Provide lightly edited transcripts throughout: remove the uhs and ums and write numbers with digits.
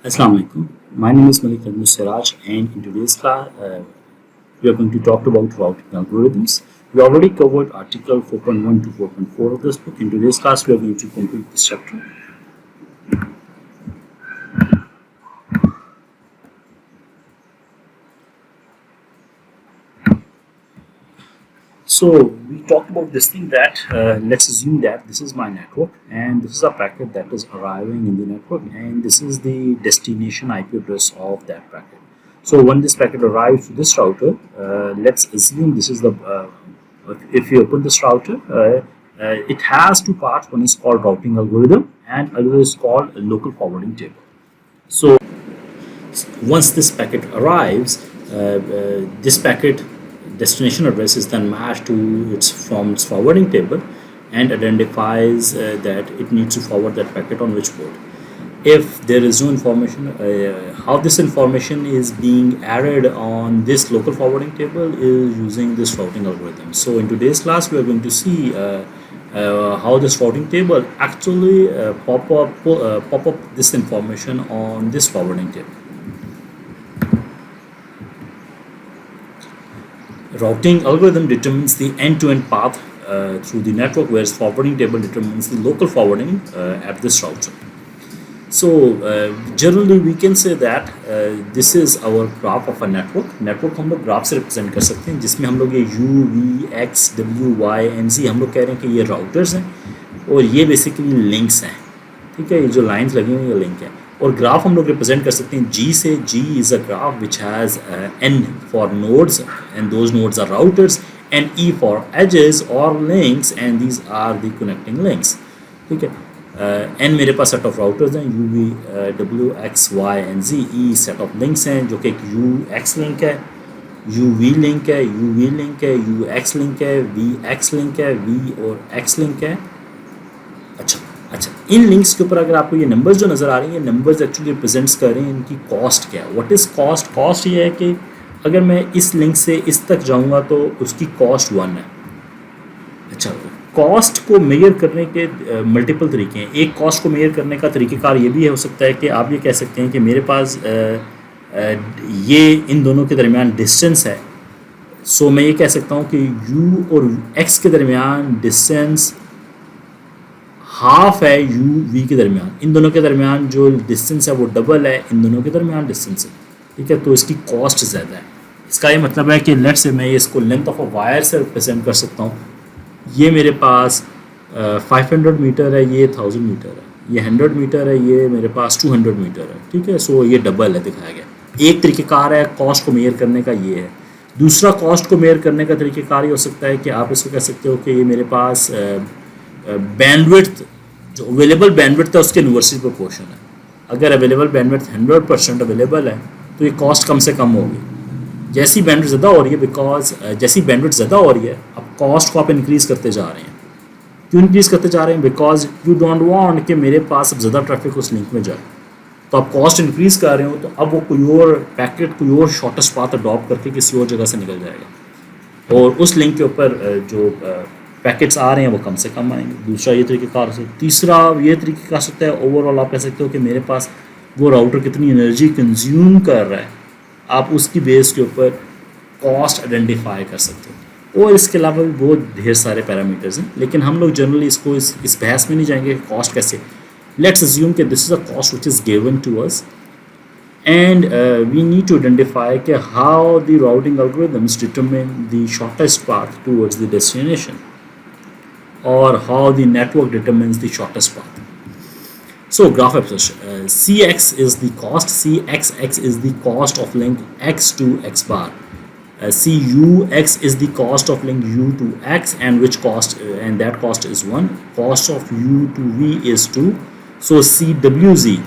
Assalamu alaikum. My name is Malik Abdul Siraj, and in today's class, we are going to talk about routing algorithms. We already covered article 4.1 to 4.4 of this book. In today's class, we are going to complete this chapter. So we talked about this thing that let's assume that this is my network and this is a packet that is arriving in the network, and this is the destination IP address of that packet. So when this packet arrives to this router, let's assume this is the if you open this router, it has two parts. One is called routing algorithm and another is called a local forwarding table. So once this packet arrives, this packet destination address is then matched to its forwarding table and identifies that it needs to forward that packet on which port. If there is no information, how this information is being added on this local forwarding table is using this routing algorithm. So in today's class, we are going to see how this routing table actually pop up this information on this forwarding table. Routing algorithm determines the end-to-end path through the network, whereas forwarding table determines the local forwarding at this router. So generally we can say that this is our graph of a network. Network हम लोग graph से represent कर सकते हैं, जिसमें हम लोग ये U, V, X, W, Y and Z हम लोग कह रहे हैं कि ये राउटर्स हैं और ये बेसिकली लिंक्स हैं. ठीक है, ये जो लाइंस लगी हुई ये लिंक है. और ग्राफ हम लोग रिप्रेजेंट कर सकते हैं G से. G is a graph which has N for nodes and those nodes are routers, and E for edges or links, and these are the connecting links. ठीक है, N मेरे पास सेट ऑफ राउटर्स हैं, U, V, W, X, Y and Z. E set of links हैं जो कि एक U X link है, U V link है, U V लिंक है, U X लिंक है, V X लिंक है, V और X लिंक है. अच्छा, इन लिंक्स के ऊपर अगर आपको ये नंबर्स जो नज़र आ रही हैं, नंबर्स एक्चुअली रिप्रेजेंट्स कर रहे हैं इनकी कॉस्ट क्या है. What is cost? कॉस्ट ये है कि अगर मैं इस लिंक से इस तक जाऊंगा तो उसकी कॉस्ट 1 है. अच्छा, कॉस्ट को मेजर करने के मल्टीपल तरीके हैं. एक कॉस्ट को मेजर करने का तरीक़ेकार ये भी हो सकता है कि आप ये कह सकते हैं कि मेरे पास ये इन दोनों के दरमियान डिस्टेंस है. सो मैं ये कह सकता हूँ कि U और X के दरमियान डिस्टेंस हाफ है U V के दरमियान. इन दोनों के दरमियान जो डिस्टेंस है वो डबल है इन दोनों के दरमियान डिस्टेंस है. ठीक है, तो इसकी कॉस्ट ज़्यादा है. इसका ये मतलब है कि लेट से मैं इसको लेंथ ऑफ अ वायर से रिप्रेजेंट कर सकता हूँ. ये मेरे पास 500 मीटर है, ये 1000 मीटर है, ये 100 मीटर है, ये मेरे पास 200 मीटर है. ठीक है, सो ये डबल है दिखाया गया. एक तरीक़ेकार है कॉस्ट को मेजर करने का ये है. दूसरा कॉस्ट को मेजर करने का तरीक़ेकार ये हो सकता है कि आप इसको कह सकते हो कि ये मेरे पास बैंडविड्थ जो अवेलेबल बैंडविड्थ है उसके इन्वर्सली प्रोपोर्शन है. अगर अवेलेबल बैंडविड्थ 100% अवेलेबल है तो ये कॉस्ट कम से कम होगी. जैसी बैंडविड्थ ज़्यादा हो रही है, बिकॉज जैसी बैंडविड्थ ज़्यादा हो रही है, अब कॉस्ट को आप इंक्रीज़ करते जा रहे हैं. क्यों इंक्रीज़ करते जा रहे हैं? बिकॉज यू डोंट वांट कि मेरे पास अब ज़्यादा ट्रैफिक उस लिंक में जाए. तो आप कॉस्ट इंक्रीज़ कर रहे हो तो अब वो कोई और पैकेट कोई और शॉर्टेस्ट पाथ अडॉप्ट करके किसी और जगह से निकल जाएगा और उस लिंक के ऊपर जो पैकेट्स आ रहे हैं वो कम से कम आएंगे. दूसरा ये तरीक़ेकार हो सकता है. तीसरा ये तरीक़ेकार सकता है ओवरऑल आप कह सकते हो कि मेरे पास वो राउटर कितनी एनर्जी कंज्यूम कर रहा है, आप उसकी बेस के ऊपर कॉस्ट आइडेंटिफाई कर सकते हो. और इसके अलावा भी बहुत ढेर सारे पैरामीटर्स हैं, लेकिन हम लोग जनरली इसको इस बहस में नहीं जाएंगे कि कॉस्ट कैसे. लेट्स अज्यूम कि this is a cost which is given to us and we need to identify कि how the routing algorithms determine the shortest path towards the destination or how the network determines the shortest path. So graph abstraction, Cx is the cost, Cxx is the cost of link X to X bar, Cux is the cost of link U to X, and which cost and that cost is 1. Cost of U to V is 2. So Cwz,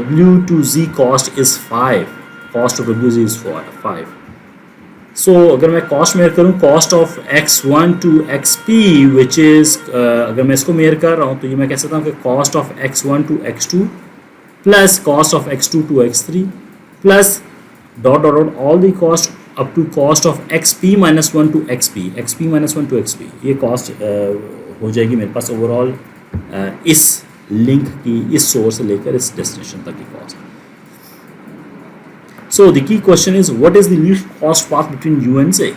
W to Z cost is 5. Cost of Wz is 5. So अगर मैं cost measure करूँ, cost of x1 to xp which is अगर मैं इसको mayor कर रहा हूँ तो ये मैं कह सकता हूँ कि cost of x1 to x2 plus cost of x2 to x3 plus dot dot dot all the cost up to cost of xp minus 1 to xp minus 1 to xp. ये कॉस्ट हो जाएगी मेरे पास ओवरऑल इस link की इस source से लेकर इस डेस्टिनेशन तक की cost. So the key question is what is the least cost path between you and से।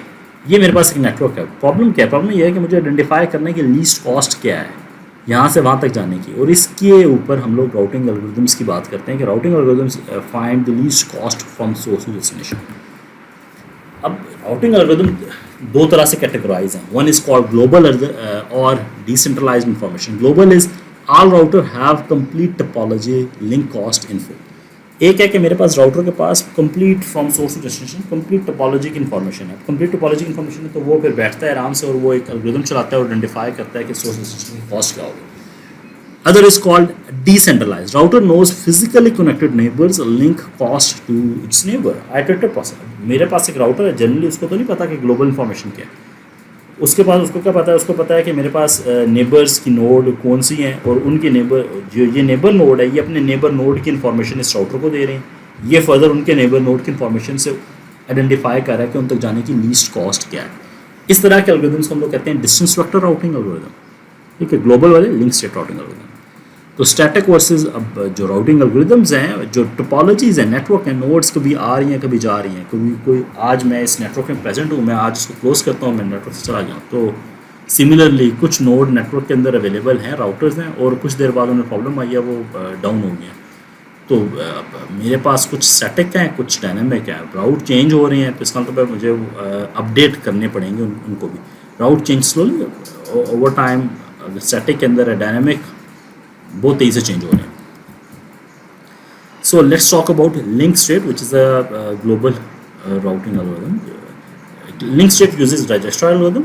ये मेरे पास एक नेटवर्क है, प्रॉब्लम क्या है? प्रॉब्लम ये है कि मुझे आइडेंटिफाई करना है कि लीस्ट कॉस्ट क्या है यहाँ से वहाँ तक जाने की, और इसके ऊपर हम लोग राउटिंग एल्गोरिथम्स की बात करते हैं कि routing algorithms find the least cost from source to destination. अब राउटिंग एल्गोरिथम दो तरह से कैटेगराइज हैं, वन इज कॉल्ड ग्लोबल और decentralised information. Global is all router have complete topology link cost info. एक है कि मेरे पास राउटर के पास complete from source to destination complete topology की इन्फॉर्मेशन है। कंप्लीट टोपोलॉजी की इन्फॉर्मेशन है तो वो फिर बैठता है आराम से और वो एक एल्गोरिथम चलाता है और आइडेंटिफाई करता है कि सोर्स डेस्टिनेशन की कॉस्ट क्या होगी। Other is called decentralized. Router knows physically connected neighbors link cost to its neighbor. Iterative process. मेरे पास एक राउटर है, जनरली उसको तो नहीं पता कि ग्लोबल इन्फॉर्मेशन क्या है। उसके पास उसको क्या पता है? उसको पता है कि मेरे पास नेबर्स की नोड कौन सी हैं और उनके नेबर, जो ये नेबर नोड है ये अपने नेबर नोड की इन्फॉर्मेशन इस राउटर को दे रहे हैं। ये फर्दर उनके नेबर नोड की इन्फॉर्मेशन से आइडेंटिफाई कर रहा है कि उन तक जाने की लीस्ट कॉस्ट क्या है। इस तरह के एल्गोरिथम्स को हम लोग कहते हैं डिस्टेंस वेक्टर राउटिंग एल्गोरिथम, ठीक है, ग्लोबल वाले लिंक स्टेट राउटिंग एल्गोरिथम। तो स्टैटिक वर्सेस अब जो राउटिंग एल्गोरिथम्स हैं, जो टोपोलॉजीज़ हैं, नेटवर्क हैं, नोड्स कभी आ रही हैं कभी जा रही हैं, कभी कोई आज मैं इस नेटवर्क में प्रेजेंट हूँ, मैं आज इसको क्लोज करता हूँ, मैं नेटवर्क से चला जाऊँ, तो सिमिलरली कुछ नोड नेटवर्क के अंदर अवेलेबल हैं, राउटर्स हैं, और कुछ देर बाद उन्हें प्रॉब्लम आई है, वो डाउन हो गया। तो मेरे पास कुछ स्टैटिक हैं, कुछ डायनामिक हैं, राउट चेंज हो रहे हैं, तो इसका मतलब मुझे अपडेट करने पड़ेंगे उनको भी। Route change slowly over time, static के अंदर है, डायनामिक बहुत तेज़ी से चेंज हो रहे हैं। So let's talk about link state which is a global routing algorithm. Link state uses register algorithm,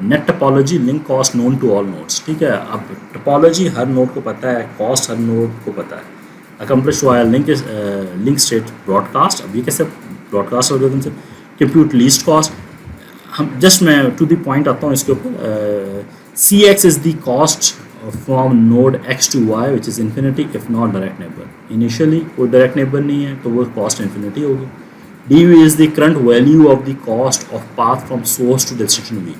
net topology link cost known to all nodes, ठीक है। अब टोपोलॉजी हर नोड को पता है, कॉस्ट हर नोड को पता है। Accomplish via link state broadcast. अब ये कैसे ब्रॉडकास्ट एल्गोरिथम से कंप्यूट लीस्ट कॉस्ट। हम जस्ट मैं टू द पॉइंट आता हूँ इसके ऊपर। C X is the cost from node x to y which is infinity if not direct neighbor. Initially कोई direct neighbor नहीं है तो वो cost infinity होगी। dv is the current value of the cost of path from source to destination v।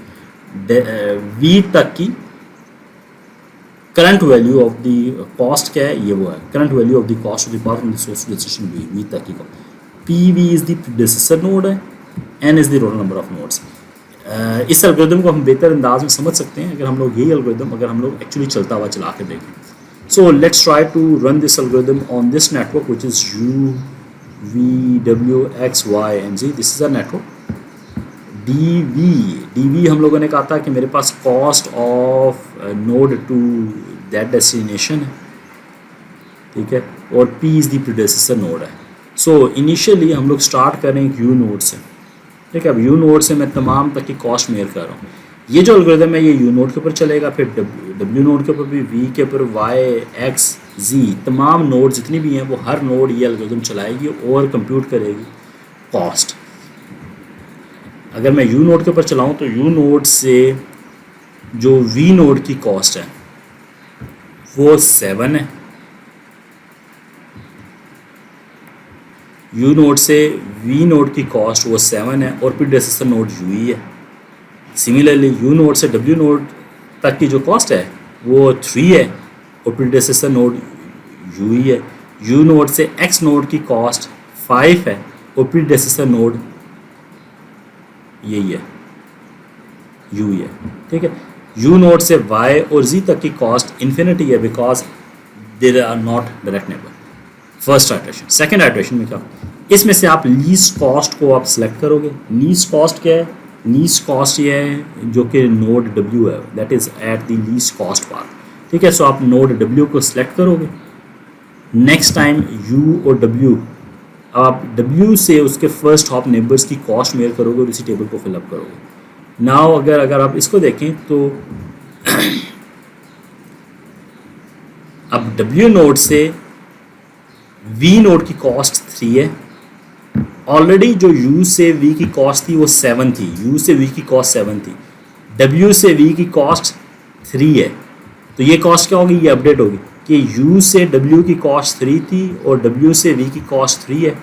v तक की current value of the cost क्या है? ये वो है current value of the cost of the path from the source to destination v तक की cost। pv is the predecessor node है, n is the total number of nodes। इस algorithm को हम बेहतर अंदाज में समझ सकते हैं अगर हम लोग ये एल्गोरिथम अगर हम लोग एक्चुअली चलता हुआ चला के देखें। So let's try to run this algorithm on this network which is U V W X Y and Z. This is a network. D V हम लोगों ने कहा था कि मेरे पास cost of node to that destination है, ठीक है, और P is the predecessor node है। सो इनिशियली हम लोग स्टार्ट करें यू नोड से, ठीक है। अब यू नोड से मैं तमाम तक की कॉस्ट मेयर कर रहा हूँ। ये जो एल्गोरिथम है ये यू नोड के ऊपर चलेगा, फिर डब्ल्यू नोड के ऊपर भी, वी के ऊपर, वाई एक्स जी, तमाम नोड जितनी भी हैं वो हर नोड ये एल्गोरिथम चलाएगी और कंप्यूट करेगी कॉस्ट। अगर मैं यू नोड के ऊपर चलाऊँ तो यू नोड से जो वी नोड की कॉस्ट है वो 7 है, यू नोड से वी नोड की कॉस्ट वो 7 है और प्रीडेसेसर नोड यू ही है। सिमिलरली यू नोड से डब्ल्यू नोड तक की जो कॉस्ट है वो 3 है और प्रीडेसेसर नोड यू ही है। यू नोड से एक्स नोड की कॉस्ट 5 है और प्रीडेसेसर नोड यही है, यू ही है, ठीक है। यू नोड से वाई और जी तक की कॉस्ट इन्फिनिटी है because there are not direct neighbour. First iteration. Second iteration में क्या, इसमें से आप लीस्ट कॉस्ट को आप सेलेक्ट करोगे। लीस्ट कॉस्ट क्या है? लीस्ट कॉस्ट ये है जो कि नोड W है, that is at the least cost path, ठीक है। सो आप नोड W को सिलेक्ट करोगे। नेक्स्ट टाइम U और W, आप W से उसके फर्स्ट हॉप नेबर्स की कॉस्ट मेयर करोगे और इसी टेबल को फिलअप करोगे। नाउ अगर आप इसको देखें तो अब W नोड से V नोड की कॉस्ट 3 है। ऑलरेडी जो U से V की कॉस्ट थी वो 7 थी, U से V की कॉस्ट 7 थी, W से V की कॉस्ट 3 है। तो ये कॉस्ट क्या होगी? ये अपडेट होगी कि U से W की कॉस्ट 3 थी और W से V की कॉस्ट 3 है।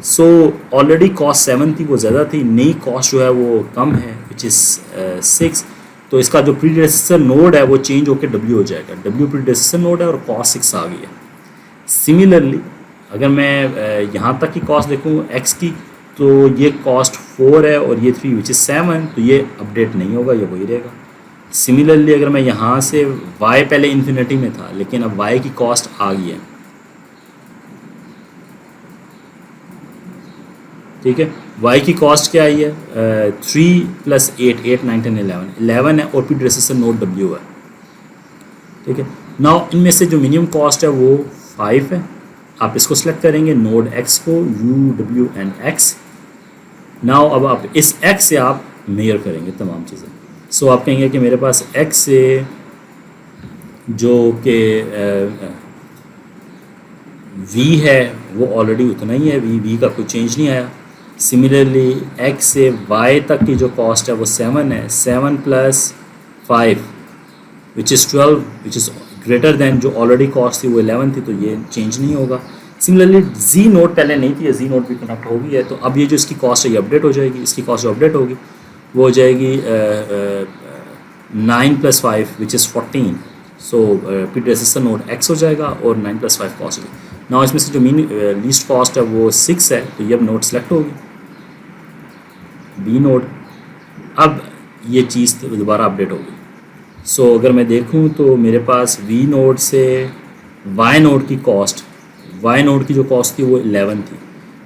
सो ऑलरेडी कॉस्ट 7 थी वो ज़्यादा थी, नई कॉस्ट जो है वो कम है विच इज़ 6। तो इसका जो प्रीडेसेसर नोड है वो चेंज होकर डब्ल्यू हो जाएगा, डब्ल्यू प्रीडेसेसर नोड है और कॉस 6 आ गई है। सिमिलरली अगर मैं यहाँ तक की कॉस्ट देखूँ एक्स की, तो ये कॉस्ट 4 है और ये 3 विच इज़ 7, तो ये अपडेट नहीं होगा, ये वही रहेगा। सिमिलरली अगर मैं यहाँ से y पहले इन्फिनिटी में था लेकिन अब y की कॉस्ट आ गई है, ठीक है, y की कॉस्ट क्या आई है 3 + 8 8 9 10 11 है और प्रीडेसेसर नोड w है, ठीक है। नाउ इनमें से जो मिनिमम कॉस्ट है वो 5 है, आप इसको सेलेक्ट करेंगे नोड x को u w and x। Now अब आप इस x से आप मेजर करेंगे तमाम चीज़ें। सो आप कहेंगे कि मेरे पास x से जो कि v है वो ऑलरेडी उतना ही है, v का कोई चेंज नहीं आया। सिमिलरली x से y तक की जो कॉस्ट है वो 7 है, 7 + 5 which is 12 which is greater than जो ऑलरेडी कॉस्ट थी वो 11 थी, तो ये चेंज नहीं होगा। सिमिलरली z नोड पहले नहीं थी, z नोड भी कनेक्ट हो गई है, तो अब ये जो इसकी कॉस्ट है ये अपडेट हो जाएगी। इसकी कॉस्ट जो अपडेट होगी वो हो जाएगी 9 + 5 which is 14। So predecessor node x हो जाएगा और 9 + 5 कॉस्ट होगी। नाउ इसमें से जो लीस्ट कॉस्ट है वो 6 है, तो ये अब नोड सेलेक्ट होगी b नोड। अब ये चीज़ दोबारा अपडेट होगी। सो अगर मैं देखूं तो मेरे पास v नोड से y नोड की कॉस्ट, y नोड की जो कॉस्ट थी वो 11 थी,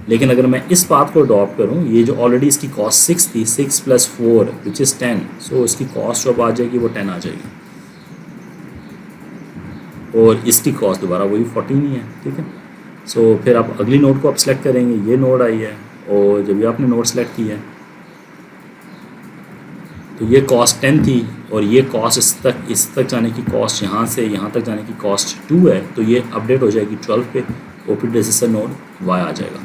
लेकिन अगर मैं इस बात को अडॉप्ट करूं, ये जो ऑलरेडी इसकी कॉस्ट 6 थी, 6 + 4 विच इज़ 10, सो इसकी कॉस्ट जो अब आ जाएगी वो 10 आ जाएगी और इसकी कॉस्ट दोबारा वही 14 ही है, ठीक है। सो फिर आप अगली नोड को आप सेलेक्ट करेंगे, ये नोड आई है और जब ये आपने नोड सेलेक्ट किया है तो ये कॉस्ट 10 थी और ये कॉस्ट इस तक जाने की कॉस्ट, यहाँ से यहाँ तक जाने की कॉस्ट 2 है, तो ये अपडेट हो जाएगी 12 पे और प्रीडेसेसर नोड y आ जाएगा,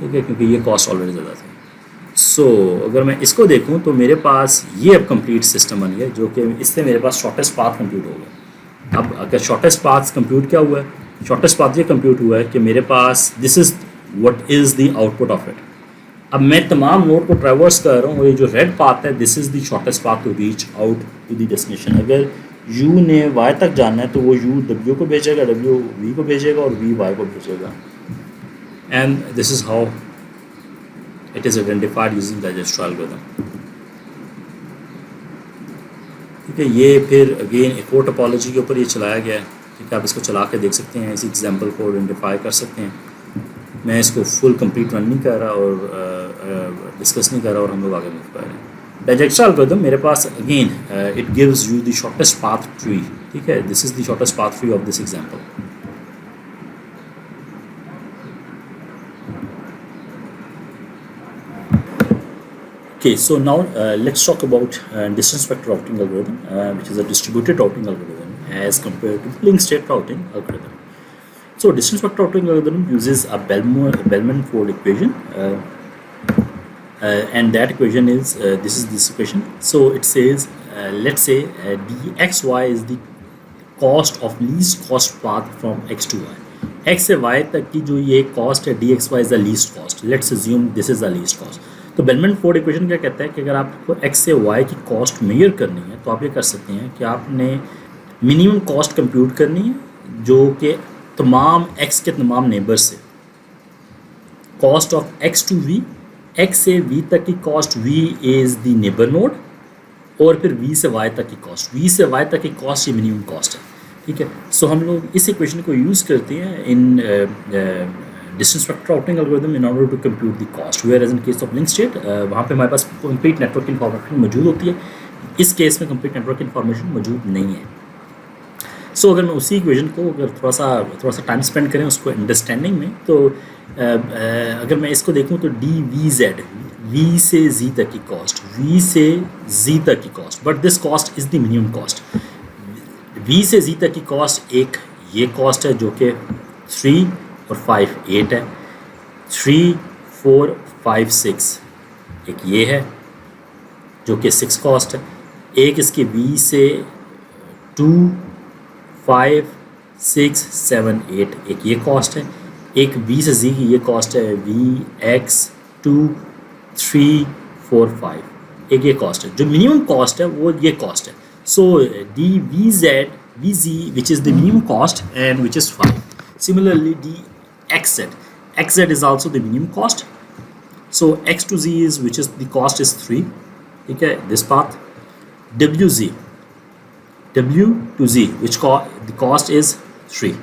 ठीक है, क्योंकि ये कॉस्ट ऑलरेडी ज़्यादा थी। सो अगर मैं इसको देखूँ तो मेरे पास ये अब कंप्लीट सिस्टम बन गया, जो कि इससे मेरे पास शॉर्टेस्ट पाथ कंप्यूट हो गया। अब अगर शॉर्टेस्ट पाथ कंप्यूट क्या हुआ है, शॉर्टेस्ट पाथ ये कंप्यूट हुआ है कि मेरे पास this is what is the output of it. अब मैं तमाम नोड को ट्रैवर्स कर रहा हूँ और ये जो रेड पाथ है this is the shortest path to reach out to the destination. अगर u ने y तक जाना है तो वो u w को भेजेगा, w v को भेजेगा और v y को भेजेगा, and this is how it is identified using digester algorithm, ठीक है। ये फिर अगेन एक और टोपोलॉजी के ऊपर ये चलाया गया है, ठीक है, आप इसको चला के देख सकते हैं, इस एग्जांपल को आइडेंटिफाई कर सकते हैं। मैं इसको फुल कंप्लीट रन नहीं कर रहा और डिस्कस नहीं कर रहा और हम लोग आगे मूव कर रहे हैं। डाइजेस्टर एल्गोरिथम मेरे पास again it gives you the shortest path tree, ठीक है, this is the shortest path tree of this example. Okay, so now let's talk about distance vector routing algorithm, which is a distributed routing algorithm as compared to link state routing algorithm. So distance vector routing algorithm uses a Bellman-Ford equation, and that equation is this equation. So it says let's say dxy is the cost of least cost path from x to y. x से y तक की जो ये cost है dxy is the least cost. Let's assume this is the least cost. तो bellman Ford equation क्या कहता है कि अगर आपको x से y की कॉस्ट मेजर करनी है तो आप ये कर सकते हैं कि आपने मिनिमम कॉस्ट कंप्यूट करनी है जो कि तमाम x के तमाम नेबर से, cost of x to v, x से v तक की cost, v is the neighbour node, और फिर v से y तक की कॉस्ट, v से y तक की कॉस्ट ये मिनिमम कॉस्ट है, ठीक है। सो हम लोग इस इक्वेशन को यूज़ करते हैं in distance vector routing algorithm in order to compute the cost, whereas in case of link state वहाँ पे हमारे पास कंप्लीट नेटवर्क इन्फॉर्मेशन मौजूद होती है, इस केस में कंप्लीट नेटवर्क इन्फॉर्मेशन मौजूद नहीं है। सो अगर मैं उसी इक्वेशन को अगर थोड़ा सा टाइम स्पेंड करें उसको अंडरस्टैंडिंग में, तो अगर मैं इसको देखूँ तो डी वी जेड, वी से जी तक की कॉस्ट, वी से जी तक की cost, but this cost is the minimum cost. V से जी तक की कॉस्ट एक ये कॉस्ट है जो कि 3 और 5 8 है, 3 4 5 6 एक ये है जो कि 6 कॉस्ट है, एक इसकी v से 2 5 6 7 8 एक ये कॉस्ट है, एक v से z की ये कॉस्ट है v x 2 3 4 5, एक ये कॉस्ट है। जो मिनिमम कॉस्ट है वो ये कॉस्ट है। So D V Z which is the minimum cost and which is 5। Similarly D X Z is also the minimum cost. So X to Z is which is the cost is 3, ठीक है, this path. W to Z which the cost is 3।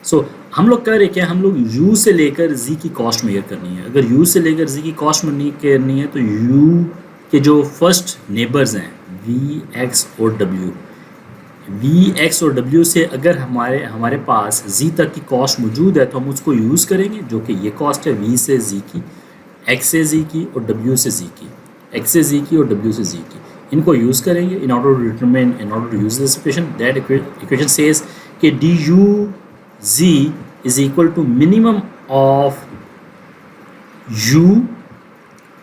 So हम लोग कर रहे क्या, हम लोग u से लेकर z की कॉस्ट मेजर करनी है। अगर u से लेकर z की कॉस्ट करनी है तो u के जो फर्स्ट नेबर्स हैं v x और w से अगर हमारे पास z तक की कॉस्ट मौजूद है तो हम उसको यूज़ करेंगे, जो कि ये कॉस्ट है v से z की, x से z की और w से z की, x से z की और w से z की। इनको यूज़ करेंगे in order to use this equation. That equation says कि du z is equal to minimum of u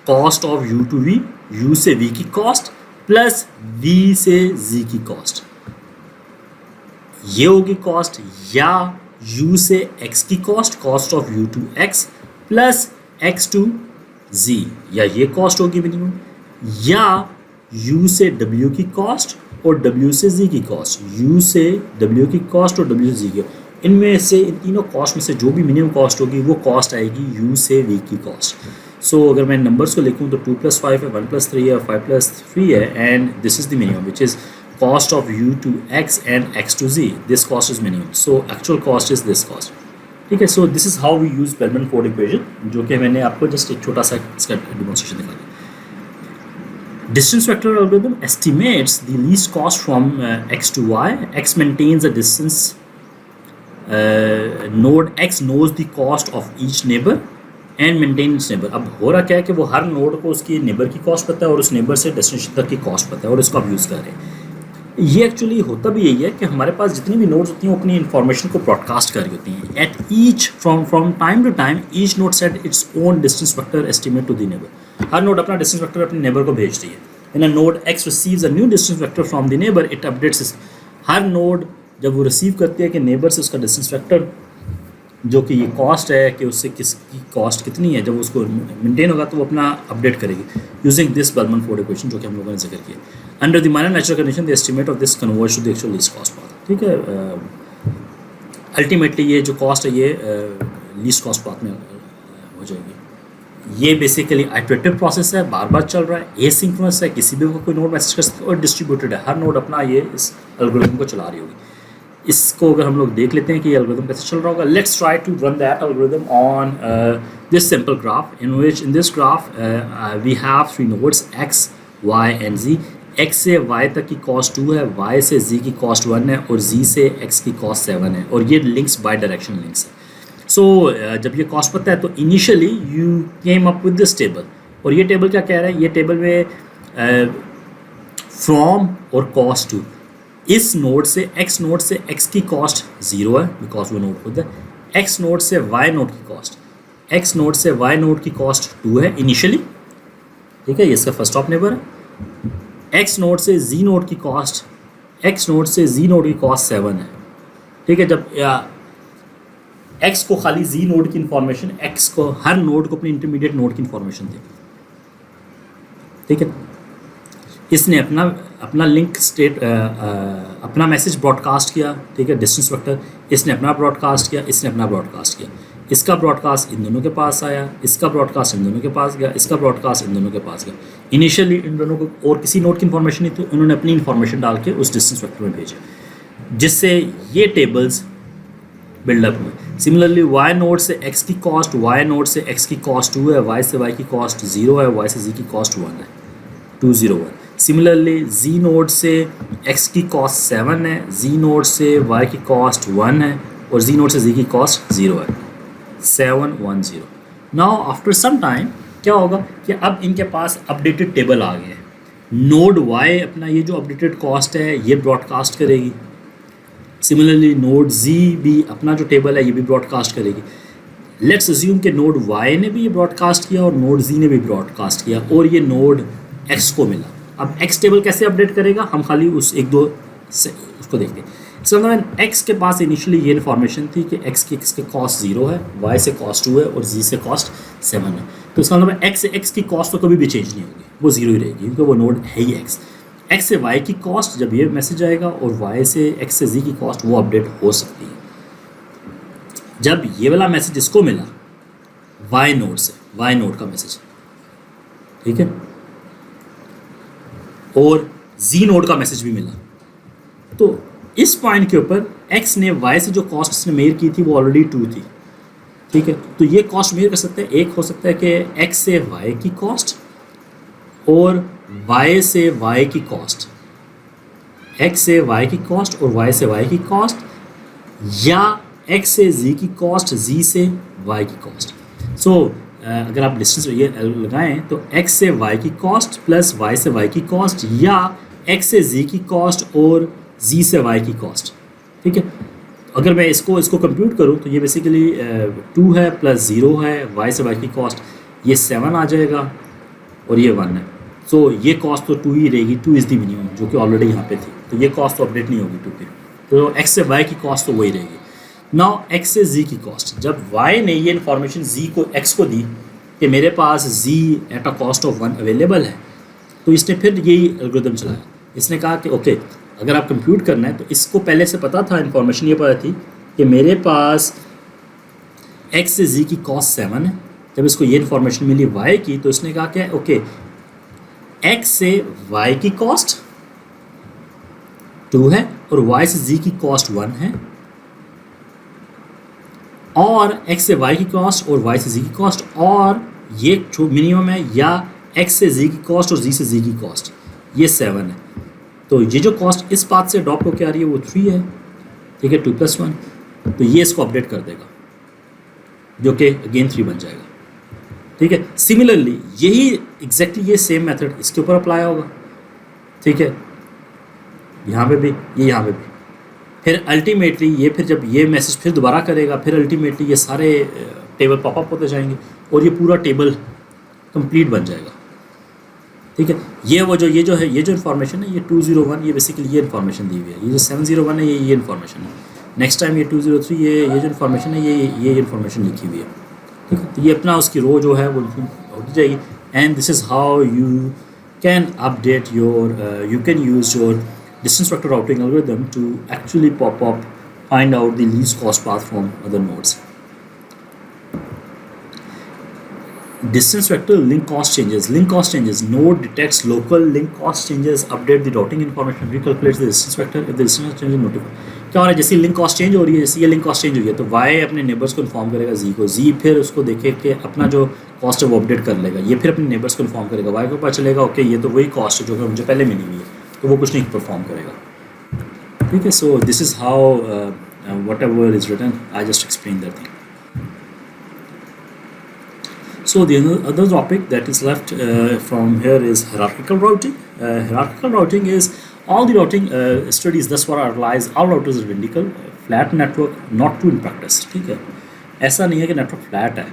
cost of u to v, u से v की कॉस्ट प्लस v से z की cost, ये होगी कॉस्ट, या u से x की cost of u to x plus x to z, या ये कॉस्ट होगी मिनिमम, या u से w की कॉस्ट और w से z की कॉस्ट, u से w की कॉस्ट और w से z की। इनमें से इन तीनों कॉस्ट में से जो भी मिनिमम कॉस्ट होगी वो कॉस्ट आएगी u से v की कॉस्ट। सो अगर मैं नंबर्स को लिखूँ तो 2 + 5 है, 1 + 3 है, 5 + 3 है, and this is the minimum which is cost of u to x and x to z। This cost is minimum, so actual cost is this cost, ठीक है। So this is how we use Bellman Ford equation, जो कि मैंने आपको just एक छोटा सा इसका डिमॉन्स्ट्रेशन दिखा दिया। Distance vector algorithm estimates the least cost from x to y. X maintains a distance. Node x knows the cost of each neighbor and maintains neighbor. अब हो रहा क्या है कि वो हर नोड को उसकी नेबर की कॉस्ट पता है और उस नेबर से डेस्टिनेशन तक की कॉस्ट पता है और इसको आप यूज़ कर रहे हैं। ये एक्चुअली होता भी यही है कि हमारे पास जितनी भी नोड्स होती हैं वो अपनी इन्फॉर्मेशन को ब्रॉडकास्ट कर रही होती हैं। At each from time to time each node set its own distance vector estimate to the neighbour. हर नोड अपना डिस्टेंस वेक्टर अपने नेबर को भेजती है। When a node x receives a new distance vector from the neighbor, it updates it. Her node जब वो receive करती है कि नेबर से उसका डिस्टेंस वेक्टर जो कि ये कॉस्ट है कि उससे किसकी कॉस्ट कितनी है, जब उसको मेंटेन होगा तो वो अपना अपडेट करेगी यूजिंग दिस बेलमैन-फोर्ड इक्वेशन जो कि हम लोगों ने जिक्र किया। Under the minor natural condition the estimate of this converge to the actual least cost path, ठीक है। अल्टीमेटली ये जो कॉस्ट है ये लीस्ट कॉस्ट पाथ में हो जाएगी। ये बेसिकली आइटरेटिव प्रोसेस है, बार बार चल रहा है, एसिंक्रोनस है, किसी भी कोई नोड मैसेज कर सकता है, और डिस्ट्रीब्यूटेड है, हर नोड अपना ये इस एल्गोरिथम को चला रही होगी। इसको अगर हम लोग देख लेते हैं कि ये एल्गोरिथम कैसे चल रहा होगा, let's try to run that algorithm on this simple graph in this graph we have 3 nodes x, y and z। x से y तक की कॉस्ट 2 है, y से z की कॉस्ट 1 है और z से x की कॉस्ट 7 है, और ये लिंक्स बाई डायरेक्शन लिंक्स है। सो जब ये कॉस्ट पता है तो initially you came up with this table, और ये टेबल क्या कह रहा है, ये टेबल में फ्रॉम और कॉस्ट टू, इस नोड से x नोड से x की कॉस्ट 0 है बिकॉज वो नोड खुद है, x नोड से y नोड की कॉस्ट, x नोड से y नोड की कॉस्ट 2 है इनिशियली, ठीक है, ये इसका फर्स्ट ऑफ नेबर है। x नोड से z नोड की कॉस्ट, x नोड से z नोड की कॉस्ट 7 है, ठीक है। जब x को खाली z नोड की इंफॉर्मेशन, x को हर नोड को अपनी इंटरमीडिएट नोड की इंफॉर्मेशन दी, ठीक है। इसने अपना लिंक स्टेट अपना मैसेज ब्रॉडकास्ट किया, ठीक है, डिस्टेंस वेक्टर, इसने अपना ब्रॉडकास्ट किया, इसने अपना ब्रॉडकास्ट किया, इसका ब्रॉडकास्ट इन दोनों के पास आया, इसका ब्रॉडकास्ट इन दोनों के पास गया, इसका ब्रॉडकास्ट इन दोनों के पास गया। इनिशियली इन दोनों को और किसी नोड की इंफॉर्मेशन नहीं थी, उन्होंने अपनी इंफॉर्मेशन डाल के उस डिस्टेंस वेक्टर में भेजा, जिससे ये टेबल्स बिल्डअप हुए। सिमिलरली y नोड से x की कॉस्ट, y नोड से x की कॉस्ट 2 है, y से y की कॉस्ट 0 है, y से z की कॉस्ट 1 है, 201। सिमिलरली z नोड से x की कॉस्ट 7 है, z नोड से y की कॉस्ट 1 है और z नोड से z की कॉस्ट 0 है, 710। नाउ आफ्टर सम टाइम क्या होगा कि अब इनके पास अपडेटेड टेबल आ गया है। नोड y अपना ये जो अपडेटेड कॉस्ट है ये ब्रॉडकास्ट करेगी, सिमिलरली नोड z भी अपना जो टेबल है ये भी ब्रॉडकास्ट करेगी। लेट्स अज्यूम कि नोड y ने भी ये ब्रॉडकास्ट किया और नोड z ने भी ब्रॉडकास्ट किया और ये नोड x को मिला। अब x टेबल कैसे अपडेट करेगा, हम खाली उस एक दो से उसको देखते हैं। इसका मतलब x के पास इनिशियली ये इन्फॉर्मेशन थी कि x की कॉस्ट 0 है, y से कॉस्ट 2 है और z से कॉस्ट 7 है। तो इसका मतलब x से x की कॉस्ट तो कभी भी चेंज नहीं होगी, वो ज़ीरो ही रहेगी क्योंकि वो नोड है ही एक्स। एक्स से वाई की कॉस्ट जब ये मैसेज आएगा और वाई से एक्स से जी की कॉस्ट वो अपडेट हो सकती है। जब ये वाला मैसेज इसको मिला वाई नोड से, वाई नोड का मैसेज, ठीक है, और जी नोड का मैसेज भी मिला, तो इस पॉइंट के ऊपर एक्स ने वाई से जो कॉस्ट इसने मेयर की थी वो ऑलरेडी 2 थी, ठीक है। तो ये कॉस्ट मेयर कर सकते हैं, एक हो सकता है कि एक्स से वाई की कॉस्ट और वाई से वाई की कॉस्ट, एक्स से वाई की कॉस्ट और वाई से वाई की कॉस्ट, या एक्स से जी की कॉस्ट, जी से वाई की कॉस्ट। सो अगर आप डिस्टेंस ये लगाएं तो एक्स से वाई की कॉस्ट प्लस वाई से वाई की कॉस्ट, या एक्स से जी की कॉस्ट और जी से वाई की कॉस्ट, ठीक है। अगर मैं इसको कंप्यूट करूं तो ये बेसिकली 2 है प्लस 0 है, वाई से वाई की कॉस्ट ये 7 आ जाएगा और ये 1 है। सो ये कॉस्ट तो 2 ही रहेगी, 2 इज़ दी मिनिमम, जो कि ऑलरेडी यहाँ पे थी, तो ये कॉस्ट तो अपडेट नहीं होगी 2 की। तो एक्स से वाई की कॉस्ट तो वही रहेगी। नाउ एक्स से जी की कॉस्ट, जब वाई ने ये इन्फॉर्मेशन जी को एक्स को दी कि मेरे पास Z at a cost of 1 available है, तो इसने फिर यही एल्गोरिथम चलाया। इसने कहा कि ओके अगर आप कंप्यूट करना है तो इसको पहले से पता था, इन्फॉर्मेशन ये पता थी कि मेरे पास एक्स से जी की कॉस्ट 7 है। जब इसको ये इन्फॉर्मेशन मिली वाई की, तो इसने कहा कि ओके एक्स से वाई की कॉस्ट 2 है और वाई से जी की कॉस्ट 1 है, और एक्स से वाई की कॉस्ट और वाई से जी की कॉस्ट, और ये जो मिनिमम है, या एक्स से जी की कॉस्ट और जी से जी की कॉस्ट ये 7 है। तो ये जो कॉस्ट इस पाथ से अडॉप्ट होकर आ रही है वो 3 है, ठीक है, 2 + 1, तो ये इसको अपडेट कर देगा जो कि अगेन 3 बन जाएगा, ठीक है। सिमिलरली यही एग्जैक्टली ये सेम मेथड इसके ऊपर अप्लाई होगा, ठीक है, यहाँ पे भी, ये यहाँ पे भी। फिर अल्टीमेटली ये फिर जब ये मैसेज फिर दोबारा करेगा, फिर अल्टीमेटली ये सारे टेबल पॉपअप होते जाएंगे और ये पूरा टेबल कंप्लीट बन जाएगा, ठीक है। ये जो है, ये जो इन्फॉर्मेशन है, ये 201, ये बेसिकली ये इन्फॉर्मेशन दी हुई है। ये जो 701 है ये इन्फॉर्मेशन है। नेक्स्ट टाइम ये 203, ये जो इन्फॉर्मेशन है ये इन्फॉर्मेशन लिखी हुई है, ठीक है। तो ये अपना उसकी रो जो है वो होती जाएगी। And this is how you can update your, you can use your distance vector routing algorithm to actually find out the least cost path from other nodes. Distance vector link cost changes. Link cost changes. Node detects local link cost changes, update the routing information, recalculates the distance vector. If the distance change is notified. क्या हो रहा है, जैसे link cost change हो रही है, जैसे ये लिंक कॉस्ट चेंज हुई है, तो वाई अपने नेबर्स को इन्फॉर्म करेगा जी को, जी फिर उसको देखे कि अपना जो कॉस्ट है वो अपडेट कर लेगा, ये फिर अपने नेबर्स को इन्फॉर्म करेगा, वाई को पता चलेगा ओके ये तो वही कॉस्ट है जो कि मुझे पहले मिली हुई है, तो वो कुछ नहीं परफॉर्म करेगा, ठीक है। So this is how whatever is written, I just explain that thing. So the other topic that is left from here is hierarchical routing. Hierarchical routing is all the routing studies thus far realize all routers are identical, flat network, not true in practice. ठीक है, ऐसा नहीं है कि network flat है,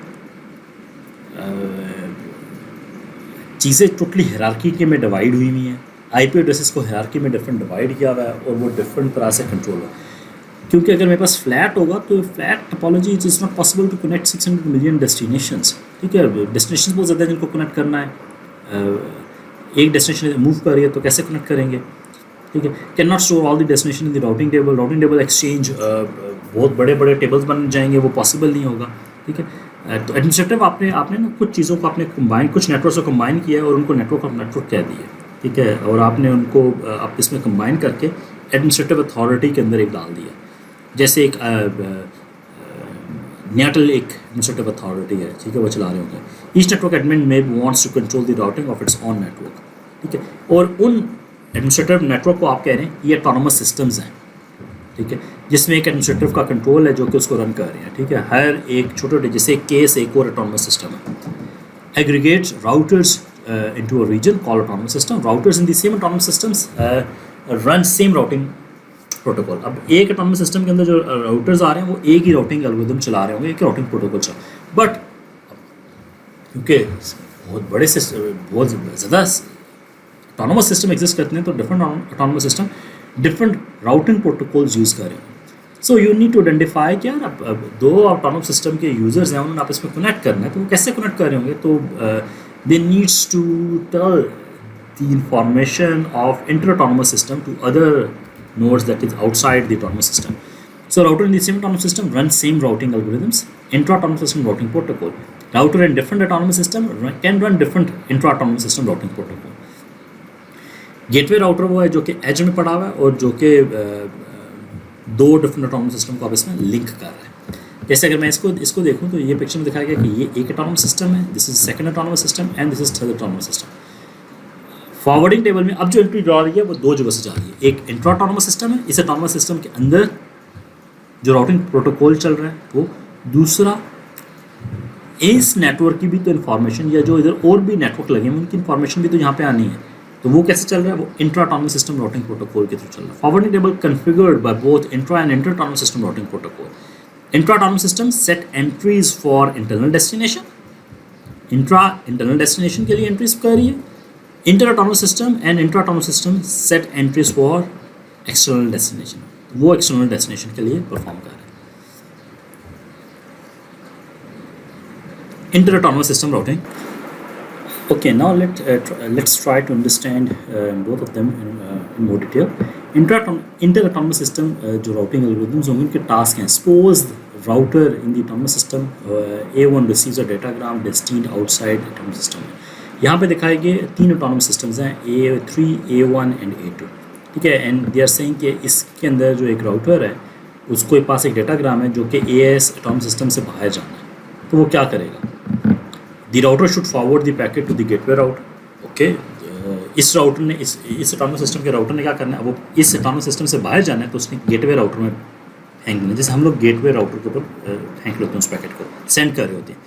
चीज़ें totally hierarchy के में डिवाइड हुई हुई हैं, आईपी एड्रेसेस को हायरार्की में डिफरेंट डिवाइड किया हुआ है और वो डिफरेंट तरह से कंट्रोल है. क्योंकि अगर मेरे पास फ्लैट होगा तो flat topology it is not possible to connect 600 million destinations. ठीक है, डेस्टिनेशन बहुत ज़्यादा जिनको कनेक्ट करना है, एक डेस्टिनेशन मूव कर रही है तो कैसे कनेक्ट करेंगे. ठीक है, can not store all the destination in the routing table. Routing table exchange बहुत बड़े बड़े टेबल्स बन जाएंगे, वो पॉसिबल नहीं होगा. ठीक है, तो एडमिनिस्ट्रेटिव आपने ना कुछ चीज़ों को आपने कंबाइन, कुछ नेटवर्क से कंबाइन किया और उनको नेटवर्क ऑफ नेटवर्क कह दिए. ठीक है, और आपने उनको आप इसमें कंबाइन करके एडमिनिस्ट्रेटिव अथॉरिटी के अंदर एक डाल दिया. जैसे एक न्याटल एक एडमिनिस्ट्रेटिव अथॉरिटी है, ठीक है, वो चला रहे होंगे. ईच नेटवर्क एडमिन में wants to control the routing of its own network. ठीक है, और उन एडमिनिस्ट्रेटिव नेटवर्क को आप कह रहे हैं ये ऑटोनोमस सिस्टम्स हैं. ठीक है, जिसमें एक एडमिनिस्ट्रेटिव का कंट्रोल है जो कि उसको रन कर रहे हैं. ठीक है, हर एक छोटे जैसे एक केस एक और ऑटोनोमस सिस्टम है. Aggregate routers into a region called autonomous system. Routers in the same autonomous systems run same routing protocol. अब एक autonomous system के अंदर जो routers आ रहे हैं वो एक ही routing algorithm चला रहे होंगे, एक ही routing protocol चला. But क्योंकि बहुत ज़्यादा autonomous system exist करते हैं तो different autonomous system different routing protocols use कर रहे हैं. So you need to identify कि यार अब दो autonomous system के users हैं, उन्होंने आपस में connect करना है, तो वो कैसे connect कर रहे होंगे. तो they needs to tell the information of inter-autonomous system to other nodes that is outside the autonomous system. So router in the same autonomous system runs same routing algorithms, intra-autonomous system routing protocol. Router in different autonomous system can run different intra-autonomous system routing protocol. Gateway router वो है जो कि as में पड़ा हुआ है और जो कि दो डिफरेंट ऑटोनमस सिस्टम को आप इसमें लिंक कर रहा है। जैसे अगर मैं इसको देखूं तो ये पिक्चर में दिखाया गया कि ये एक ऑटोनमस सिस्टम है, this is second autonomous system and this is third autonomous system. Forwarding table में अब जो एंट्री जा रही है वो दो जगह से जा रही है। एक इंट्रा ऑटोनमस सिस्टम है, इस ऑटोनमस सिस्टम के अंदर जो राउटिंग प्रोटोकॉल चल रहा है वो, दूसरा इस नेटवर्क की भी तो इन्फॉर्मेशन या जो इधर और भी नेटवर्क लगे हैं उनकी इन्फॉर्मेशन भी तो यहाँ पे आनी है। तो वो कैसे चल रहा है, वो intra autonomous system routing protocol के थ्रू चल रहा है। Forwarding table configured by both intra and inter autonomous system routing protocol. Intra autonomous system set entries for internal destination, intra internal destination के लिए एंट्रीज कर रही है। Inter autonomous system and intra autonomous system set entries for external destination, वो external destination के लिए perform कर रहा है। Inter autonomous system routing. Okay, now let's try to understand both of them in more detail. Inter-autonomous system जो routing algorithms होंगे उनके task हैं. Suppose router in the autonomous system A1 receives a datagram destined outside autonomous system. यहाँ पे दिखाए गए तीन autonomous systems हैं, A3, A1 and A2. ठीक है, and they are saying कि इसके अंदर जो एक router है उसको पास एक डेटाग्राम है जो कि AS autonomous system से बाहर जाना है, तो वो क्या करेगा? The router should forward the packet to the gateway router. Okay, इस राउटर ने इस ऑटोनमस सिस्टम के राउटर ने क्या करना है, वो इस ऑटोनमस सिस्टम से बाहर जाना है तो उसने गेटवे राउटर में फेंक देना, जैसे हम लोग गेटवे राउटर के ऊपर फेंक लेते हैं उस पैकेट को, सेंड कर रहे होते हैं।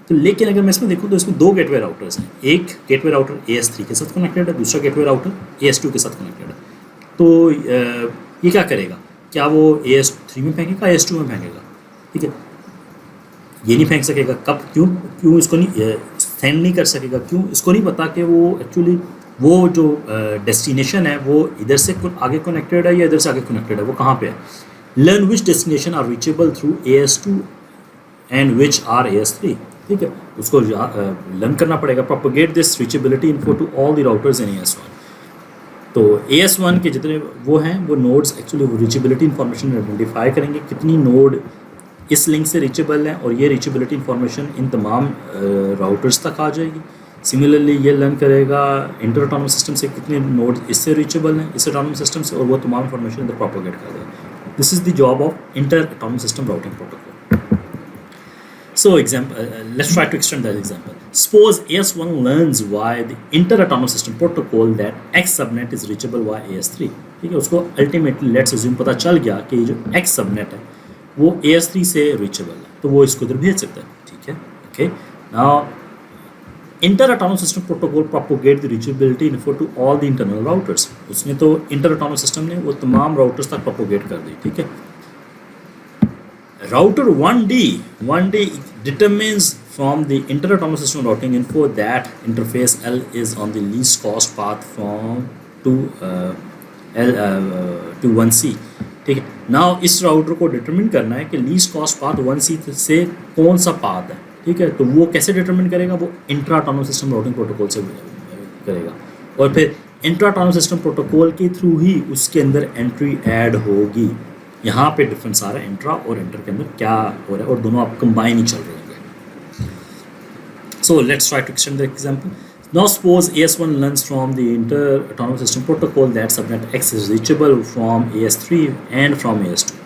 तो लेकिन अगर मैं इसमें देखूँ तो इसमें दो गेटवे राउटर्स हैं, एक गेटवे राउटर AS3 के साथ कनेक्टेड है, दूसरा गेटवे राउटर AS2 के साथ कनेक्टेड है। तो ये क्या करेगा, क्या वो AS3 में फेंकेगा, AS2 में फेंकेगा? ठीक है, ये नहीं फेंक सकेगा। कब, क्यों इसको नहीं सेंड नहीं कर सकेगा? क्यों? इसको नहीं पता कि वो एक्चुअली वो जो डेस्टिनेशन है वो इधर से आगे कनेक्टेड है या इधर से आगे कनेक्टेड है, वो कहाँ पे है। Learn which destination are reachable through AS2 and which are AS3। ठीक है, उसको लर्न करना पड़ेगा। Propagate this reachability info to all the routers in AS1। तो AS1 के जितने वो हैं वो नोड्स एक्चुअली वो रीचेबिलिटी इन्फॉर्मेशन आइडेंटिफाई करेंगे, कितनी नोड इस लिंक से रीचेबल है, और ये रीचेबिलिटी इन्फॉर्मेशन इन तमाम राउटर्स तक आ जाएगी। सिमिलरली ये लर्न करेगा इंटर ऑटोनमस सिस्टम से कितने नोड इससे रीचेबल हैं इस ऑटोनमस सिस्टम से, और वो तमाम इन्फॉर्मेशन इधर प्रोपोगेट कर देगा। This is the job of inter autonomous system routing protocol. So let's try to extend that example. Suppose AS1 learns via the inter autonomous system protocol that X subnet is reachable via AS3। ठीक है, उसको ultimately let's assume पता चल गया कि जो X subnet है वो AS3 से रीचेबल है, तो वो इसको इधर भेज सकता है। ठीक है, okay. Now inter autonomous system protocol propagate the reachability info to all the internal routers. उसने तो इंटर ऑटोनमस सिस्टम ने वो तमाम राउटर्स तक प्रोपोगेट कर दी। ठीक है, router 1D determines from the inter autonomous system routing info that interface L is on the least cost path from to 1C। ठीक है, नाउ इस राउटर को डिटरमिन करना है कि लीस्ट कॉस्ट पाथ 1C से कौन सा पाथ है। ठीक है, तो वो कैसे डिटरमिन करेगा, वो intra autonomous system routing protocol से करेगा, और फिर इंट्रा ऑटोनमस सिस्टम प्रोटोकॉल के थ्रू ही उसके अंदर एंट्री ऐड होगी। यहाँ पे डिफरेंस आ रहा है इंट्रा और इंटर के अंदर क्या हो रहा है, और दोनों आप कंबाइन ही चल रहे होंगे। So let's try to extend the example. Now suppose AS1 learns from the inter autonomous system protocol that subnet X is reachable from AS3 and from AS2।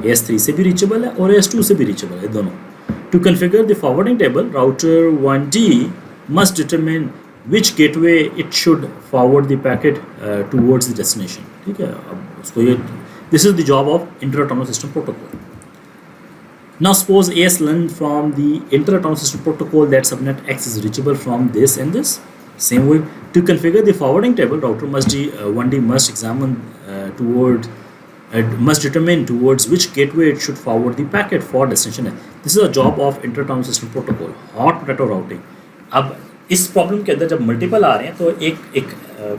AS3 से भी reachable है और AS2 से भी reachable है दोनों। To configure the forwarding table, router 1D must determine which gateway it should forward the packet towards the destination। ठीक है, अब उसको ये this is the job of inter autonomous system protocol। Now suppose AS learned from the inter autonomous system protocol that subnet X is reachable from this and this। Same way, to configure the forwarding table, router 1D must examine must determine towards which gateway it should forward the packet for destination। This is a job of inter autonomous system protocol, hot potato routing। अब इस problem के अंदर जब multiple आ रहे हैं तो एक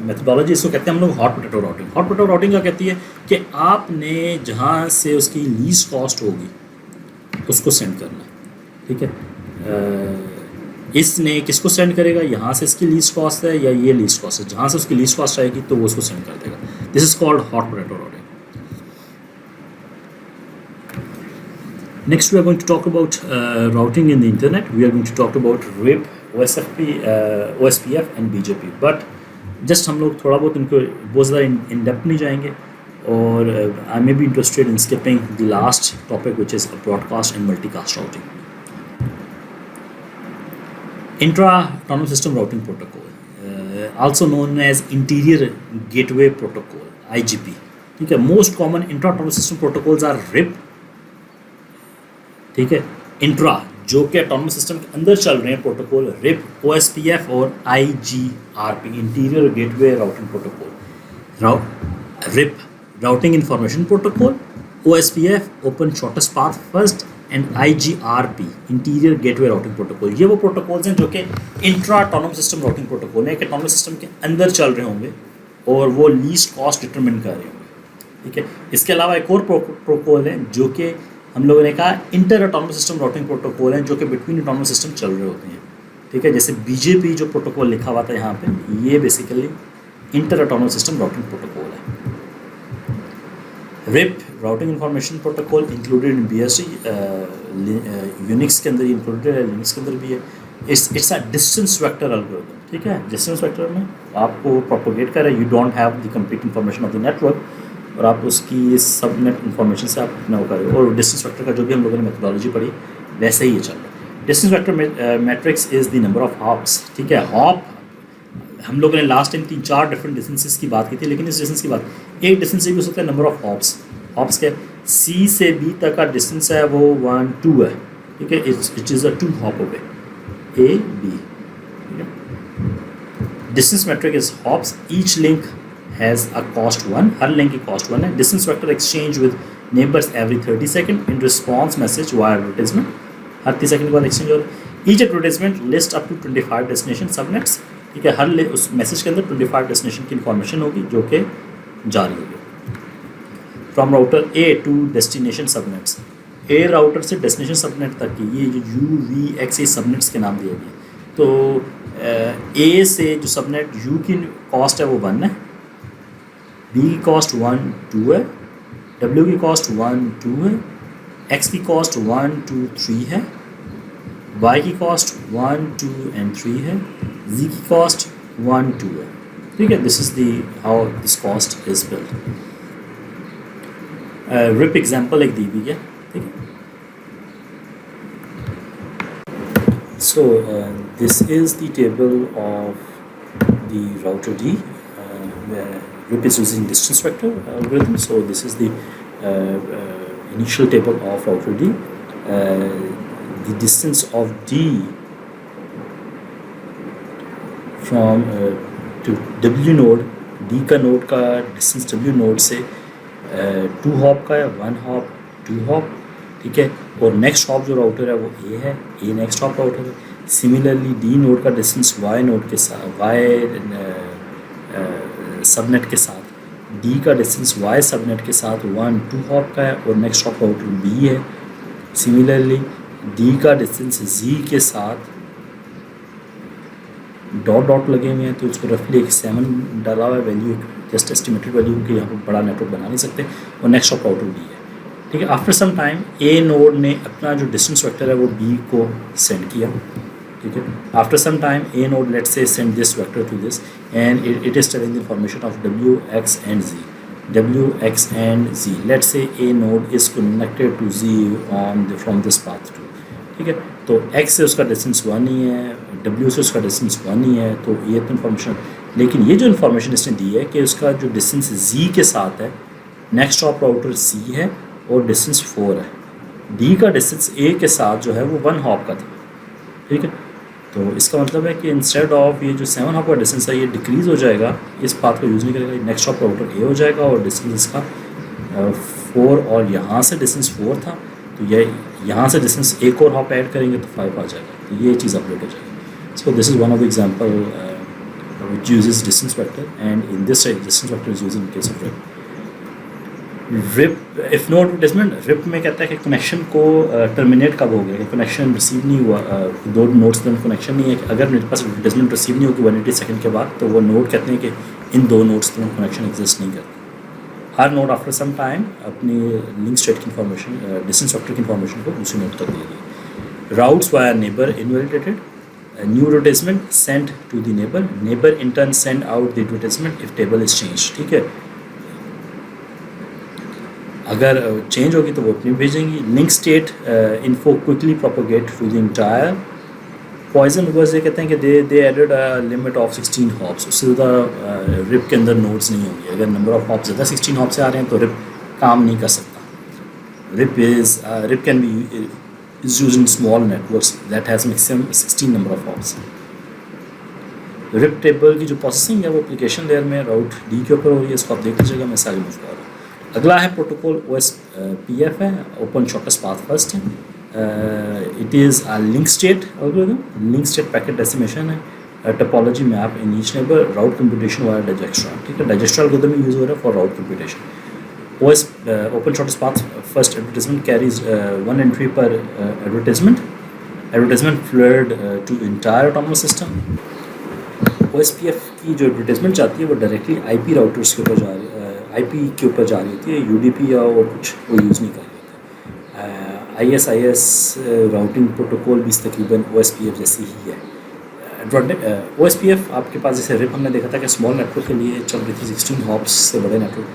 methodology इसको कहते हैं हम लोग hot potato routing. Hot potato routing क्या कहती है कि आपने जहाँ से उसकी लीस्ट कॉस्ट होगी उसको सेंड करना है। ठीक है, इसने किसको सेंड करेगा, यहाँ से इसकी लीस्ट कॉस्ट है या ये लीस्ट कॉस्ट है, जहाँ से उसकी लीस्ट कॉस्ट आएगी तो वो उसको सेंड कर देगा. This is called hot potato routing. Next, we are going to talk about routing in the internet. We are going to talk about RIP, OSFP, OSPF and BGP. But just हम लोग थोड़ा बहुत इनको बहुत ज़्यादा in depth नहीं जाएंगे. और I may be interested in skipping the last topic, which is broadcast and multicast routing. Intra-autonomous system routing protocol, also known as Interior Gateway Protocol (IGP). ठीक है, most common intra-autonomous system protocols are RIP. ठीक है, intra जो कि autonomous system के अंदर चल रहे हैं प्रोटोकॉल, रिप, OSPF और IGRP, interior gateway routing protocol. RIP routing information protocol, OSPF open shortest path first and IGRP interior gateway routing protocol. ये वो प्रोटोकॉल्स हैं जो कि intra autonomous system routing protocol है, कि ऑटोनमस सिस्टम के अंदर चल रहे होंगे और वो लीस्ट कॉस्ट डिटरमिन कर रहे होंगे. ठीक है, इसके अलावा एक और प्रोटोकॉल है जो कि हम लोगों ने कहा inter autonomous system routing protocol हैं, जो कि बिटवीन ऑटोनमस सिस्टम चल रहे होते हैं. ठीक है, जैसे BGP जो प्रोटोकॉल लिखा हुआ था यहाँ पे, ये basically inter autonomous system routing protocol है. RIP routing information protocol included in BSD, Unix के अंदर ही इंक्लूडेड है, लिनक्स के अंदर भी है. It's a distance vector algorithm. ठीक है, डिस्टेंस वेक्टर में आपको प्रोपोगेट कर रहा है, you don't have the complete information of the network, और आप उसकी सबनेट इन्फॉर्मेशन से आप अपना वो करें. और डिस्टेंस वेक्टर का जो भी हम लोगों ने मेथोडोलॉजी पढ़ी वैसे ही ये चल रहा है. Distance vector matrix is the number of hops. ठीक है, हॉप हम लोगों ने लास्ट टाइम 3-4 डिफरेंट डिस्टेंसेस की बात की थी, लेकिन इस डिस्टेंस की बात एक डिस्टेंस से भी हो सकता है नंबर ऑफ हॉप्स. हॉप्स के C से B तक का डिस्टेंस है वो 1-2 है. ठीक है, it is a 2 hop away, A-B. Distance metric is hops. Each link has a cost 1, हर लिंक की कॉस्ट 1 है. Distance vector exchange with neighbours every 30 second in response message via advertisement. हर 30 सेकंड के बाद एक्सचेंज हो रहा है. Each advertisement list up to 25 destination subnets. ठीक है, हर उस मैसेज के अंदर 25 डेस्टिनेशन की इन्फॉर्मेशन होगी जो कि जारी होगी. From router A to destination subnets. A router से डेस्टिनेशन सबनेट तक की ये जो UVX सबनेट्स के नाम दिए गए. तो A से जो सबनेट U की कॉस्ट है वो 1 है, B की कॉस्ट 1-2 है, W की कॉस्ट 1-2 है, X की कॉस्ट 1-2-3 है, Y की कॉस्ट 1-2 and 3 है, Z की कॉस्ट 1-2 है. ठीक है, this is the how this cost is build. RIP example एक दी हुई है. ठीक है, so this is the table of the router D. RIP is using distance vector algorithm. So this is the initial table of router D. The distance of D from to W node, D का node का distance W node से 2 hop का है, 1 hop, 2 hop. ठीक है, और next hop जो router है वो A है, A next hop router है. Similarly D node का distance Y node के साथ, Y सबनेट के साथ, D का डिस्टेंस Y सबनेट के साथ 1-2 हॉप का है, और नेक्स्ट हॉप राउटर B है. सिमिलरली D का डिस्टेंस Z के साथ डॉट लगे हुए हैं, तो उसको रफली एक 7 डाला हुआ है वैल्यू, जस्ट एस्टिमेटेड वैल्यू कि यहाँ पर बड़ा नेटवर्क बना नहीं सकते, और नेक्स्ट हॉप राउटर B है. ठीक है, after some time A node ने अपना जो डिस्टेंस वेक्टर है वो B को सेंड किया. ठीक है, after some time A node let's say send this vector to this, and it is telling the information of W, X and Z. W, X and Z. Let's say A node is connected to Z from this path to. ठीक है, तो X से उसका distance 1 ही है, W से उसका distance 1 ही है, तो ये तो इन्फॉर्मेशन. लेकिन ये जो इन्फॉर्मेशन इसने दी है कि उसका जो डिस्टेंस Z के साथ है, नेक्स्ट हॉप राउटर C है और डिस्टेंस 4 है. D का डिस्टेंस A के साथ जो है वो 1 हॉप का था. ठीक है, तो इसका मतलब है कि इंस्टेड ऑफ ये जो 7 हॉप का डिस्टेंस है ये डिक्रीज़ हो जाएगा, इस पाथ को यूज़ नहीं करेगा, नेक्स्ट हॉप राउटर A हो जाएगा और डिस्टेंस इसका 4, और यहाँ से डिस्टेंस 4 था, तो ये यहाँ से डिस्टेंस एक और हॉप ऐड करेंगे तो 5 आ जाएगा, तो ये चीज़ अपडेट हो जाएगी. So this is one of the example which uses distance vector, and in this distance vector is using in case of RIP. RIP if no advertisement, RIP में कहता है कि कनेक्शन को टर्मिनेट कब हो गया, कि कनेक्शन रिसीव नहीं हुआ, दो नोड्स में कनेक्शन नहीं है, कि अगर मेरे पास एडवर्टाइजमेंट रिसीव नहीं होगी 180 सेकंड के बाद, तो वो नोड कहते हैं कि इन दो नोड्स में कनेक्शन एग्जिस्ट नहीं करता। हर नोड आफ्टर सम टाइम अपनी लिंक स्टेट की इन्फॉर्मेशन, डिस्टेंस वेक्टर की इन्फॉर्मेशन को दूसरी नोड तक देगी। Routes via neighbour invalidated, new advertisement send to the neighbour, neighbour in turn send out the advertisement if table is change. ठीक है, अगर चेंज होगी तो वो अपनी भेजेंगी। Link state info quickly propagate to the entire. Poison reverse ये कहते हैं कि they added limit of 16 hops, उससे ज़्यादा रिप के अंदर नोड्स नहीं होंगे। अगर नंबर ऑफ हॉप्स ज़्यादा 16 हॉप से आ रहे हैं तो रिप काम नहीं कर सकता। RIP can be is use in small networks that has maximum 16 number of hops. RIP table की जो प्रोसेसिंग है वो एप्लीकेशन लेयर में राउट डी के ऊपर हो रही है, इसको आप देख लीजिएगा, मैं सारी मूव कर रहा हूँ। अगला है प्रोटोकॉल OSPF है, ओपन शॉर्टेस्ट पाथ फर्स्ट है। It is a link state algorithm, link state packet dissemination है, topology map in each neighbour, route computation via Dijkstra. ठीक है, डाइजेस्ट्रा एल्गोरिथम यूज हो रहा है for route computation. Open shortest path first advertisement carries 1 entry per advertisement flood to entire autonomous system. OSPF की जो advertisement जाती है वो डायरेक्टली IP राउटर्स के ऊपर जा रही है, IP के ऊपर जा रही होती है, UDP या और कुछ वो यूज़ नहीं कर रही होता। ISIS राउटिंग प्रोटोकॉल भी तकरीबन OSPF जैसी ही है। OSPF आपके पास जैसे रिप हमने देखा था कि स्मॉल नेटवर्क के लिए चल रही थी 16 हॉप्स से बड़े नेटवर्क,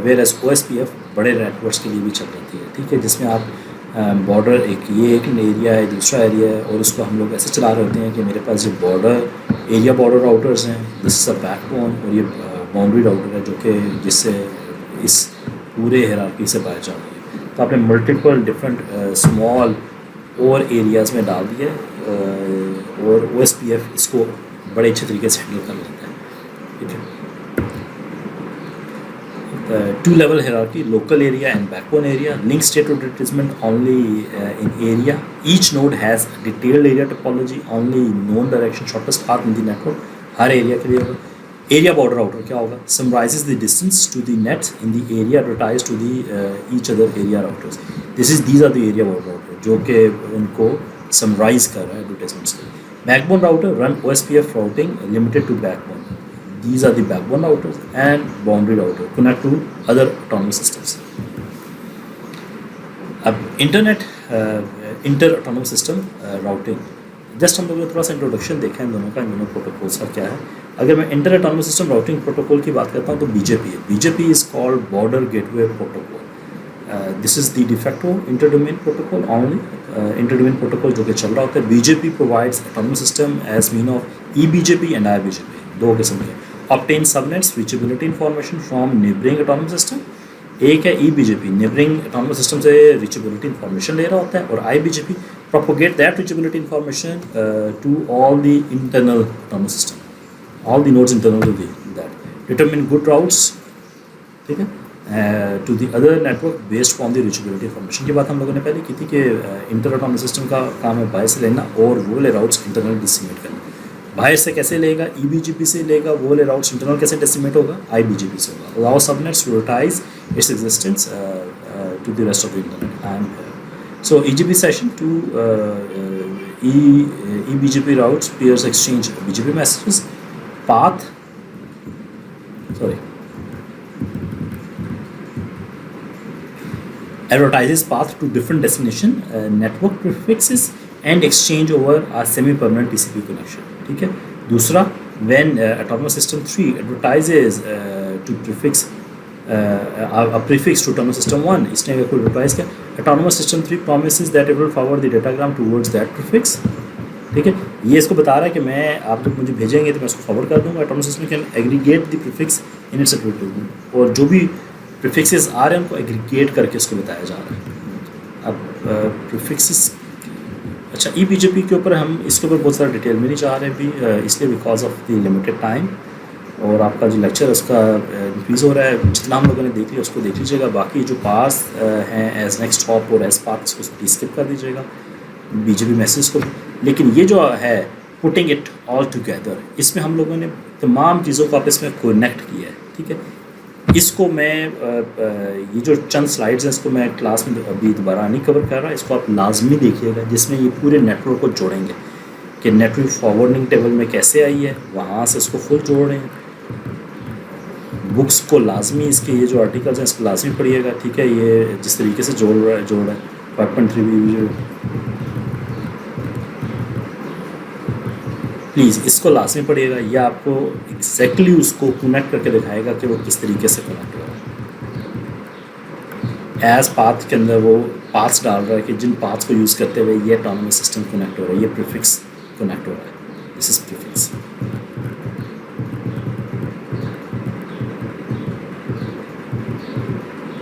वेयर एज OSPF बड़े नेटवर्क्स के लिए भी चल रही थी। ठीक है, जिसमें आप बॉर्डर एक एरिया है, दूसरा एरिया है, और उसको हम लोग ऐसे चला रहे होते हैं कि मेरे पास जो बॉर्डर राउटर्स हैं, दिस इज़ अ बैकबोन, और ये बाउंड्री राउटर है जो कि जिससे इस पूरे हायरार्की से बाहर जा रही है। तो आपने मल्टीपल डिफरेंट स्मॉल और एरियाज़ में डाल दिया, और OSPF इसको बड़े अच्छे तरीके से हैंडल कर लेता है। ठीक है, 2 level hierarchy, local area and backbone area, link state advertisement only in area, each node has detailed area topology, only known direction shortest path in the network, हर एरिया के लिए होगा। एरिया बॉर्डर राउटर क्या होगा, summarises the distance to the net in the area advertise to the each other area routers. These are the area border router जो कि उनको summarise कर रहा है एडवर्टाइजमेंट्स के। Backbone router run OSPF routing limited to backbone, these are the backbone routers, and boundary router connect to other autonomous systems. अब inter autonomous system routing, just हम लोगों ने थोड़ा सा इंट्रोडक्शन देखा है इन दोनों का, इन दोनों प्रोटोकॉल्स का क्या है। अगर मैं inter autonomous system routing protocol की बात करता हूँ तो BGP है। BGP is called border gateway protocol. This is the de facto interdomain protocol, only interdomain protocol जो कि चल रहा होता है। BGP provides autonomous system as mean of eBGP and iBGP, दो किस्म के। obtain subnets reachability information from neighboring autonomous system, एक है eBGP, neighboring autonomous system से reachability information ले रहा होता है, और iBGP propagate that reachability information to all the internal autonomous system, all the nodes internal to that, determine good routes, ठीक है, to the other network based on the reachability information। की बात हम लोगों ने पहले की थी कि इंटर ऑटोनोमस सिस्टम का काम है बाहर से लेना और वो ले राउट्स इंटरनल डिस्ट्रीब्यूट करना। बाहर से कैसे लेगा, eBGP से लेगा, वो ले राउट्स इंटरनल कैसे डेसिमेट होगा, iBGP से होगा। Allow subnets to advertise its existence to the rest of the internet. And so eGP session to eBGP routes peers exchange BGP messages, path advertises path to different destination network prefixes and exchange over a semi-permanent TCP connection। ठीक है, दूसरा when autonomous system 3 advertises to prefix a prefix to autonomous system 1, इसने कोई advertise किया, autonomous system 3 promises that it will forward the datagram towards that prefix। ठीक है, ये इसको बता रहा है कि मैं आप जब मुझे भेजेंगे तो मैं उसको फॉरवर्ड कर दूंगा। autonomous system can aggregate the prefix in its advertisement, और जो भी prefixes आ रहे हैं उनको एग्रीगेट करके उसको बताया जा रहा है। अब prefixes, अच्छा eBGP के ऊपर हम इसके ऊपर बहुत सारा डिटेल में नहीं चाह रहे भी, इसलिए because of the limited time, और आपका जो लेक्चर उसका इंक्रीज़ हो रहा है, जितना हम लोगों ने देख लिया उसको देख लीजिएगा। बाकी जो पास हैं एज नेक्स्ट हॉप और एज पाथ इसको प्लीज स्किप कर दीजिएगा BGP मैसेज को। लेकिन ये जो है पुटिंग इट ऑल टुगेदर, इसमें हम लोगों ने तमाम चीज़ों को आपस में कनेक्ट किया है। ठीक है, इसको मैं ये जो चंद स्लाइड्स हैं इसको मैं क्लास में अभी दोबारा नहीं कवर कर रहा, इसको आप लाजमी देखिएगा जिसमें ये पूरे नेटवर्क को जोड़ेंगे कि नेटवर्क फॉरवर्डिंग टेबल में कैसे आई है, वहाँ से इसको फुल जोड़ रहे हैं। बुक्स को लाजमी इसके ये जो आर्टिकल्स हैं इसको लाजमी पढ़िएगा, ठीक है। ये जिस तरीके से जोड़ रहा है 5.3 प्लीज़ इसको लाजमी पढ़िएगा, ये आपको एग्जैक्टली उसको कनेक्ट करके दिखाएगा कि वो किस तरीके से कनेक्ट हो रहा है। एज पाथ के अंदर वो पाथ्स डाल रहा है कि जिन पाथ्स को यूज़ करते हुए ये ऑटोनोमस सिस्टम कनेक्ट हो रहा है, ये प्रीफिक्स कनेक्ट हो रहा है, दिस इज प्रीफिक्स।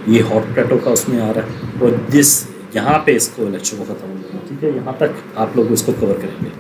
ये हॉट प्लेटो का उसमें आ रहा है और दिस यहाँ पे इसको लेक्चर को ख़त्म हो गया, ठीक है। यहाँ तक आप लोग इसको कवर करेंगे।